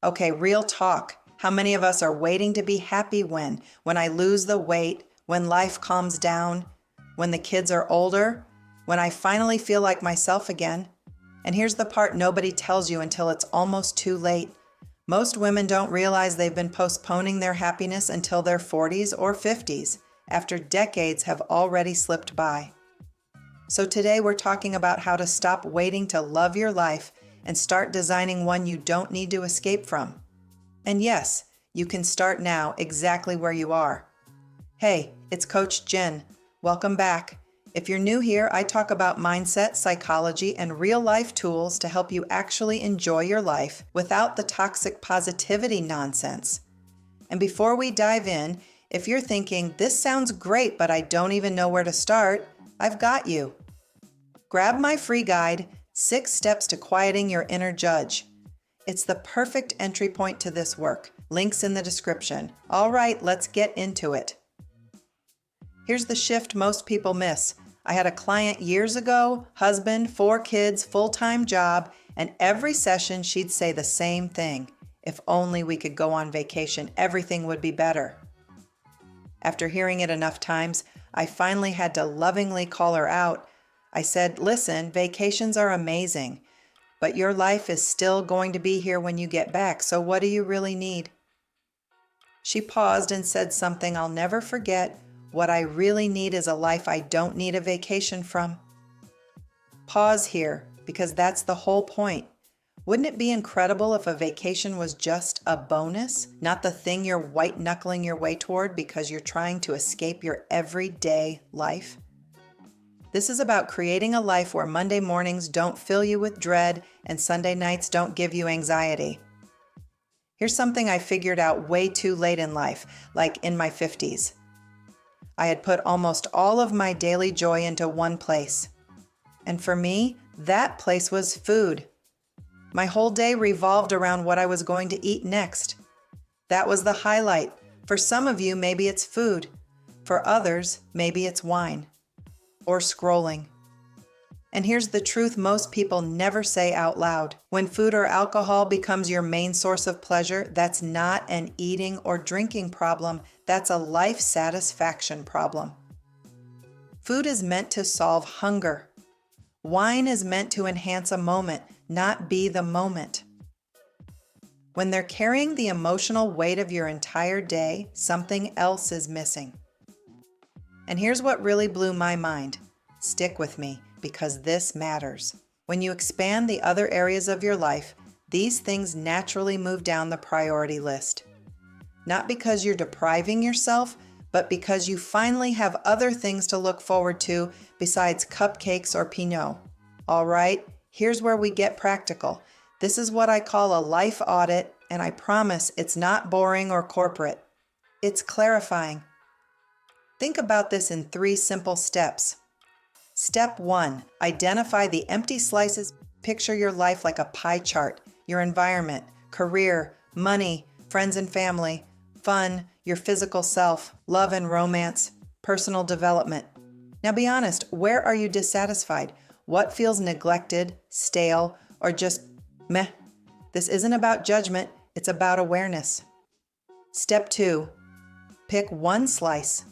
Okay, real talk. How many of us are waiting to be happy when I lose the weight, when life calms down, when the kids are older, when I finally feel like myself again? And here's the part nobody tells you until it's almost too late. Most women don't realize they've been postponing their happiness until their 40s or 50s, after decades have already slipped by. So today we're talking about how to stop waiting to love your life and start designing one you don't need to escape from. And yes, you can start now exactly where you are. Hey, it's Coach Jen. Welcome back. If you're new here, I talk about mindset, psychology, and real-life tools to help you actually enjoy your life without the toxic positivity nonsense. And before we dive in, if you're thinking, this sounds great, but I don't even know where to start, I've got you. Grab my free guide, 6 Steps to Quieting Your Inner Judge. It's the perfect entry point to this work. Links in the description. All right, let's get into it. Here's the shift most people miss. I had a client years ago, husband, 4 kids, full-time job, and every session she'd say the same thing. If only we could go on vacation, everything would be better. After hearing it enough times, I finally had to lovingly call her out. I said, listen, vacations are amazing, but your life is still going to be here when you get back, so what do you really need? She paused and said something I'll never forget. What I really need is a life I don't need a vacation from. Pause here, because that's the whole point. Wouldn't it be incredible if a vacation was just a bonus, not the thing you're white-knuckling your way toward because you're trying to escape your everyday life? This is about creating a life where Monday mornings don't fill you with dread and Sunday nights don't give you anxiety. Here's something I figured out way too late in life, like in my 50s. I had put almost all of my daily joy into one place. And for me, that place was food. My whole day revolved around what I was going to eat next. That was the highlight. For some of you, maybe it's food. For others, maybe it's wine. Or scrolling. And here's the truth most people never say out loud. When food or alcohol becomes your main source of pleasure, that's not an eating or drinking problem. That's a life satisfaction problem. Food is meant to solve hunger. Wine is meant to enhance a moment, not be the moment. When they're carrying the emotional weight of your entire day, something else is missing. And here's what really blew my mind. Stick with me, because this matters. When you expand the other areas of your life, these things naturally move down the priority list. Not because you're depriving yourself, but because you finally have other things to look forward to besides cupcakes or Pinot. All right, here's where we get practical. This is what I call a life audit, and I promise it's not boring or corporate. It's clarifying. Think about this in 3 simple steps. Step 1, identify the empty slices. Picture your life like a pie chart. Your environment, career, money, friends and family, fun, your physical self, love and romance, personal development. Now be honest, where are you dissatisfied? What feels neglected, stale, or just meh? This isn't about judgment, it's about awareness. Step 2, pick one slice.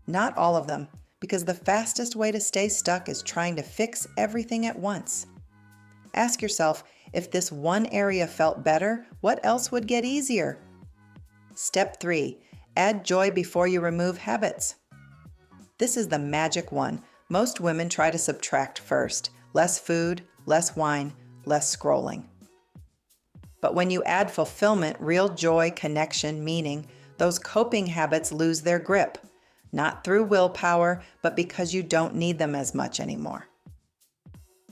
Not all of them, because the fastest way to stay stuck is trying to fix everything at once. Ask yourself, if this one area felt better, what else would get easier? Step 3, add joy before you remove habits. This is the magic one. Most women try to subtract first. Less food, less wine, less scrolling. But when you add fulfillment, real joy, connection, meaning, those coping habits lose their grip. Not through willpower, but because you don't need them as much anymore.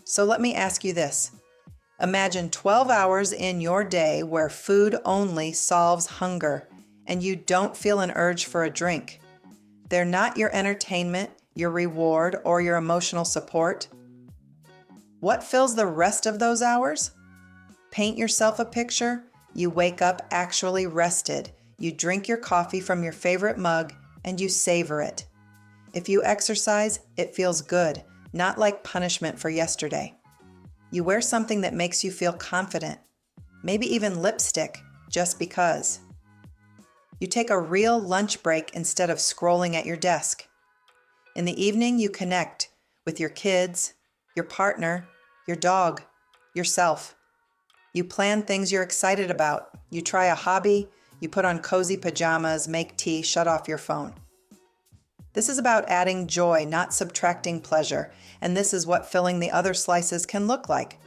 So let me ask you this. Imagine 12 hours in your day where food only solves hunger, and you don't feel an urge for a drink. They're not your entertainment, your reward, or your emotional support. What fills the rest of those hours? Paint yourself a picture. You wake up actually rested. You drink your coffee from your favorite mug, and you savor it. If you exercise, it feels good, not like punishment for yesterday. You wear something that makes you feel confident. maybe even lipstick, just because. You take a real lunch break instead of scrolling at your desk. In the evening, you connect with your kids, your partner, your dog, yourself. You plan things you're excited about. You try a hobby, you put on cozy pajamas, make tea, shut off your phone. This is about adding joy, not subtracting pleasure, and this is what filling the other slices can look like.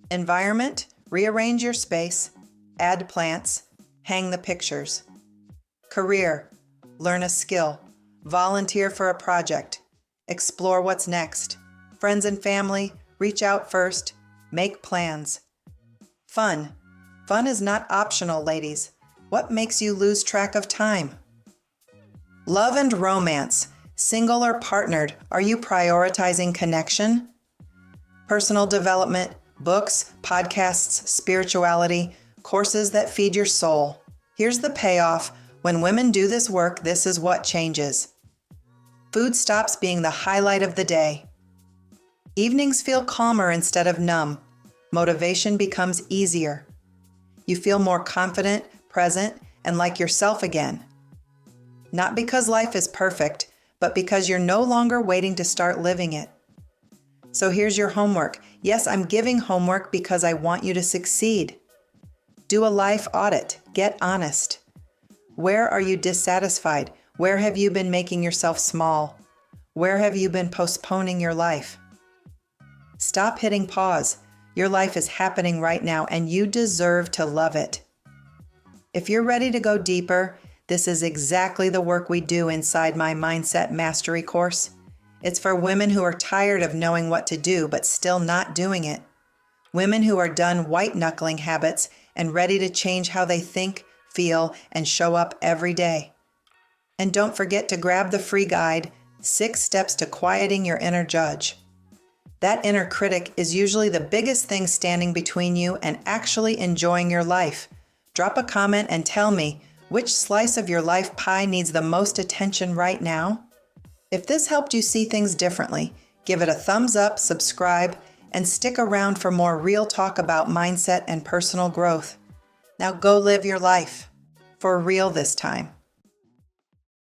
Environment, rearrange your space, add plants, hang the pictures. Career, learn a skill, volunteer for a project, explore what's next. Friends and family, reach out first, make plans. Fun. Fun is not optional, ladies. What makes you lose track of time? Love and romance. Single or partnered, are you prioritizing connection? Personal development, books, podcasts, spirituality, courses that feed your soul. Here's the payoff. When women do this work, this is what changes. Food stops being the highlight of the day. Evenings feel calmer instead of numb. Motivation becomes easier. You feel more confident, present, and like yourself again. Not because life is perfect, but because you're no longer waiting to start living it. So here's your homework. Yes, I'm giving homework because I want you to succeed. Do a life audit. Get honest. Where are you dissatisfied? Where have you been making yourself small? Where have you been postponing your life? Stop hitting pause. Your life is happening right now, and you deserve to love it. If you're ready to go deeper, this is exactly the work we do inside my Mindset Mastery course. It's for women who are tired of knowing what to do, but still not doing it. Women who are done white-knuckling habits and ready to change how they think, feel, and show up every day. And don't forget to grab the free guide, 6 Steps to Quieting Your Inner Judge. That inner critic is usually the biggest thing standing between you and actually enjoying your life. Drop a comment and tell me which slice of your life pie needs the most attention right now. If this helped you see things differently, give it a thumbs up, subscribe, and stick around for more real talk about mindset and personal growth. Now go live your life. For real this time.